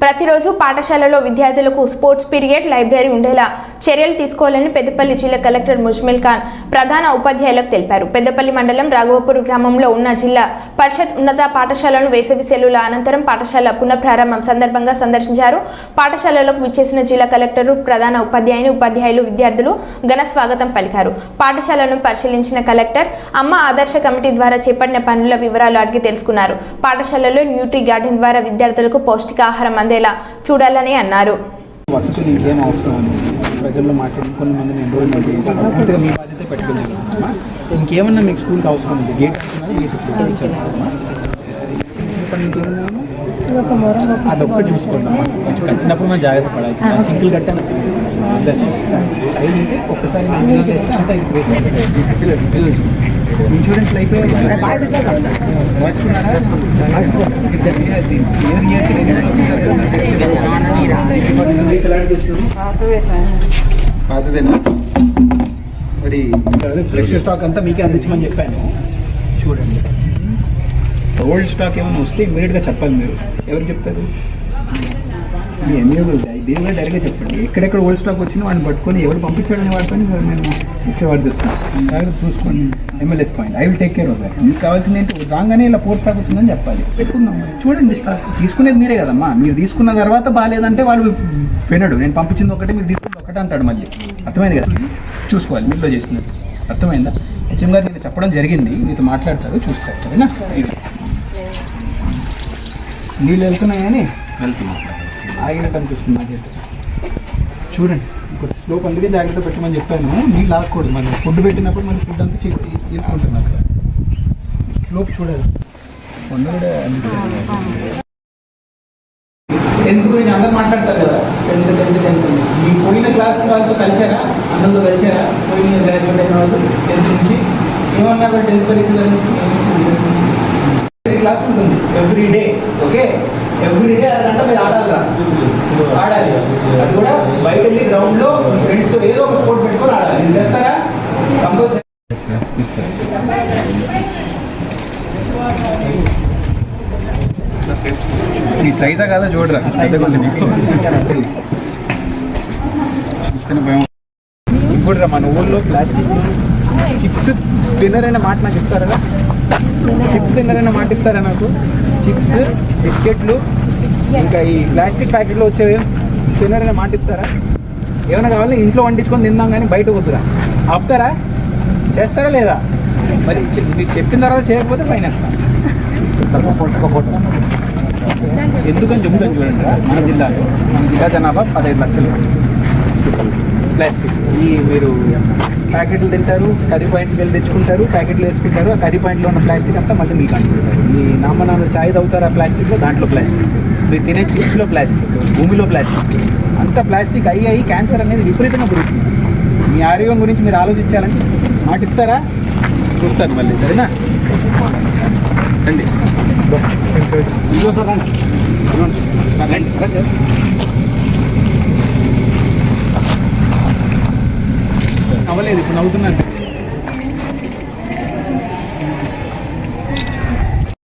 ప్రతిరోజు పాఠశాలలో విద్యార్థులకు స్పోర్ట్స్ పీరియడ్ లైబ్రరీ ఉండేలా చర్యలు తీసుకోవాలని పెద్దపల్లి జిల్లా కలెక్టర్ ముజ్మిల్ ఖాన్ ప్రధాన ఉపాధ్యాయులకు తెలిపారు. పెద్దపల్లి మండలం రాఘవపూర్ గ్రామంలో ఉన్న జిల్లా పరిషత్ ఉన్నత పాఠశాలను వేసవి సెలవుల అనంతరం పాఠశాల పునఃప్రారంభం సందర్భంగా సందర్శించారు. పాఠశాలలకు విచ్చేసిన జిల్లా కలెక్టర్ ప్రధాన ఉపాధ్యాయులు విద్యార్థులు ఘన స్వాగతం పలికారు. పాఠశాలను పరిశీలించిన కలెక్టర్ అమ్మ ఆదర్శ కమిటీ ద్వారా చేపట్టిన పనుల వివరాలు అడిగి తెలుసుకున్నారు. పాఠశాలలో న్యూట్రీ గార్డెన్ ద్వారా విద్యార్థులకు పౌష్టికాహారం అందేలా చూడాలని అన్నారు. వసతులు ఇంకేం అవసరం ఉంది ప్రజల్లో మాట్లాడి కొంతమందిని ఎన్రోల్మెంట్ పూర్తిగా మీ బాధ్యత పెట్టుకున్నాను. ఇంకేమన్నా మీకు స్కూల్కి అవసరం ఉంది గేట్ అదొక్కటి చూసుకుంటాం. కట్టినప్పుడు మనం జాగ్రత్త పడాల్సి సింగిల్ కట్టాను అయిందంటే ఒక్కసారి వేస్తే అంతా ఇన్సూరెన్స్ అయిపోయాయి. పాతదేనా మరి ఫ్రెష్ స్టాక్ అంతా మీకే అందించమని చెప్పాను. చూడండి ఓల్డ్ స్టాక్ ఏమైనా వస్తే ఇమీడియట్గా చెప్పాలి. మీరు ఎవరు చెప్తారు? మీ ఎంఏ దీని కూడా డైరెక్ట్గా చెప్పండి. ఎక్కడెక్కడ ఓల్డ్ స్టాక్ వచ్చినా వాడిని పట్టుకొని ఎవరు పంపించాడని వాడుకొని నేను శిక్ష పడుతున్నాను. చూసుకోండి MLAs point. I will take care of that. మీకు కావాల్సింది ఏంటి రాగానే ఇలా పోర్ స్టాక్ వచ్చిందని చెప్పాలి. పెట్టుకుందాం. చూడండి స్టాక్ తీసుకునేది మీరే కదమ్మా. మీరు తీసుకున్న తర్వాత బాగాలేదంటే వాళ్ళు వినడు. నేను పంపించింది ఒకటే మీరు తీసుకుంది ఒకటే అంటాడు. మళ్ళీ అర్థమైంది కదా? చూసుకోవాలి. మీలో చేసినట్టు అర్థమైందా? హెచ్ఎం గారు నేను చెప్పడం జరిగింది. మీతో మాట్లాడతారు చూసుకోవాలి. సరేనా? నీళ్ళు వెళ్తున్నాయని ఆగినట్టు అనిపిస్తుంది నాకైతే. చూడండి ఇంకొక స్లోప్ అందుకే జాగ్రత్త పెట్టమని చెప్పాను. నీళ్ళు ఆగకూడదు. మరి ఫుడ్ పెట్టినప్పుడు మరి ఫుడ్ అంతా తీసుకుంటుంది అక్కడ. స్లోప్ చూడాలి. టెన్త్ గురించి అందరూ మాట్లాడతారు కదా. టెన్త్ మీ పోయిన క్లాస్ వాళ్ళతో కలిసారా? అందరితో కలిసారా? పోయిన గ్రాడ్యుయేట్ అయిన వాళ్ళు టెన్త్ నుంచి ఏమన్నా టెన్త్ పరీక్ష క్లాస్ ఉంటుంది every day. Okay, every day అరగంట మీరు ఆడాలి. అది కూడా బయట వెళ్ళి గ్రౌండ్లో ఫ్రెండ్స్ ఏదో ఒక స్పోర్ట్ పెట్టుకొని ఆడాలి. మీరు చేస్తారా? కంపల్సరీ. ఈ సైజా కాదా చూడరా. ఇప్పుడు రా మన ఊళ్ళో ప్లాస్టిక్ చిప్స్ డిన్నర్ అయిన మాట నాకు ఇస్తారా? చిప్స్ డిన్నర్ అయిన మాట ఇస్తారా నాకు? చిప్స్ బిస్కెట్లు ఇంకా ఈ ప్లాస్టిక్ ప్యాకెట్లో వచ్చేవి డిన్నర్ అయిన మాట ఇస్తారా? ఏమైనా కావాలి ఇంట్లో వండించుకొని తిందాం కానీ బయట వద్దురా. ఆపుతారా? చేస్తారా లేదా? మరి మీరు చెప్పిన తర్వాత చేయకపోతే ఫైన్ వేస్తాను. ఎందుకని చెబుతాను చూడండి. మన జిల్లా జనాభా 15 లక్షలు. ప్లాస్టిక్ ఈ మీరు ప్యాకెట్లు తింటారు, కర్రీ పాయింట్కి వెళ్ళి తెచ్చుకుంటారు, ప్యాకెట్లు వేసుకుంటారు. ఆ కర్రీ పాయింట్లో ఉన్న ప్లాస్టిక్ అంతా మళ్ళీ మీకు అంటుకుంటారు. మీ నాన్న చాయ్ తాగుతారు ఆ ప్లాస్టిక్లో, దాంట్లో ప్లాస్టిక్. మీరు తినే చిప్స్లో ప్లాస్టిక్, భూమిలో ప్లాస్టిక్, అంతా ప్లాస్టిక్ అయ్యి క్యాన్సర్ అనేది విపరీతంగా పెరుగుతుంది. మీ ఆరోగ్యం గురించి మీరు ఆలోచించాలని మాటిస్తారా? చూస్తాను మళ్ళీ. సరేనా? రండి సార్ రండి. అవ్వలేదు ఇప్పుడు నవ్వుతున్నాను.